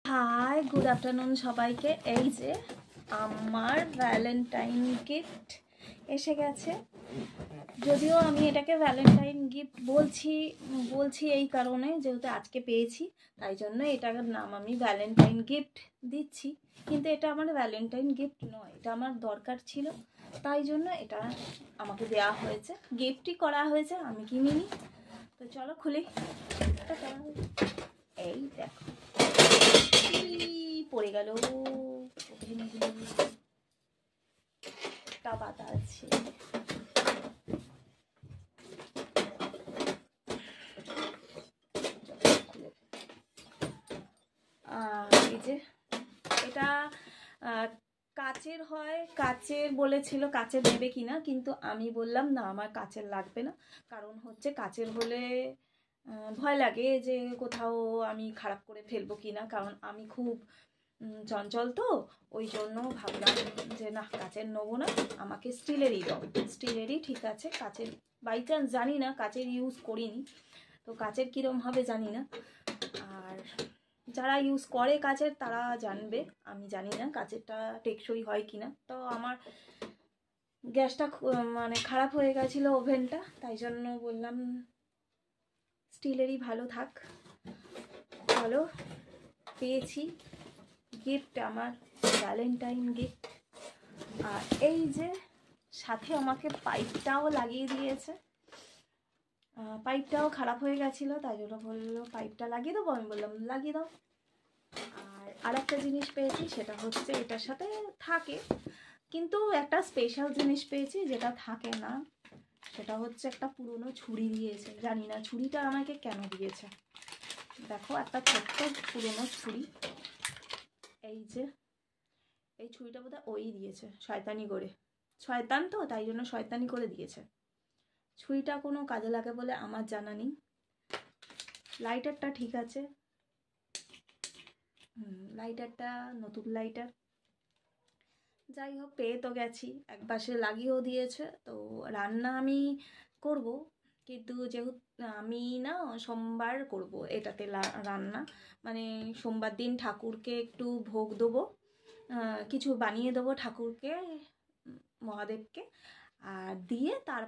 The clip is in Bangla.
হাই, গুড আফটারনুন সবাইকে। এই যে আমার ভ্যালেন্টাইন গিফট এসে গেছে। যদিও আমি এটাকে ভ্যালেন্টাইন গিফট বলছি এই কারণে, যেহেতু আজকে পেয়েছি, তাই জন্য এটার নাম আমি ভ্যালেন্টাইন গিফট দিচ্ছি। কিন্তু এটা আমার ভ্যালেন্টাইন গিফট নয়, এটা আমার দরকার ছিল, তাই জন্য এটা আমাকে দেওয়া হয়েছে, গিফটই করা হয়েছে, আমি কিনিনি। তো চলো খুলি। এই দেখো, পড়ে গেল, বাতা আছে। এই যে এটা কাচের হয়, কাচের বলেছিল, কাচের নেবে কিনা, কিন্তু আমি বললাম না, আমার কাচের লাগবে না। কারণ হচ্ছে কাচের হলে ভয় লাগে যে কোথাও আমি খারাপ করে ফেলবো কিনা, কারণ আমি খুব চঞ্চল, তো ওই জন্য ভাবলাম যে না, কাচের নেবো না, আমাকে স্টিলেরই দাও। স্টিলেরই ঠিক আছে। কাচের বাই চান্স জানি না, কাচের ইউজ করিনি, তো কাচের কীরম হবে জানি না। আর যারা ইউজ করে কাচের তারা জানবে, আমি জানি না কাচেরটা টেকসই হয় কিনা। তো আমার গ্যাসটা মানে খারাপ হয়ে গেছিলো, ওভেনটা, তাই জন্য বললাম স্টিলেরই ভালো থাক। ভালো পেয়েছি গিফট, আমার ভ্যালেন্টাইন গিফট। আর এই যে সাথে আমাকে পাইপটাও লাগিয়ে দিয়েছে। পাইপটাও খারাপ হয়ে গেছিলো, তাই জন্য বললো পাইপটা লাগিয়ে দেবো। আমি বললাম লাগিয়ে দাও। আর একটা জিনিস পেয়েছি, সেটা হচ্ছে এটার সাথে থাকে, কিন্তু একটা স্পেশাল জিনিস পেয়েছি যেটা থাকে না, সেটা হচ্ছে একটা পুরনো ছুরি দিয়েছে। জানি না ছুরিটা আমাকে কেন দিয়েছে। দেখো, একটা ছোট্ট পুরনো ছুরি। এই যে এই ছুরিটা বোধহয় ওই দিয়েছে, শয়তানি করে। শয়তান তো, তাই জন্য শয়তানি করে দিয়েছে। ছুরিটা কোনো কাজে লাগে বলে আমার জানা নেই। লাইটারটা ঠিক আছে, লাইটারটা নতুন লাইটার। যাই হোক, পেয়ে তো গেছি, একপাশে লাগিয়েও দিয়েছে। তো রান্না আমি করব, কিন্তু যেহেতু আমি না সোমবার করব এটাতে রান্না, মানে সোমবার দিন ঠাকুরকে একটু ভোগ দেবো, কিছু বানিয়ে দেবো ঠাকুরকে, মহাদেবকে, আর দিয়ে তার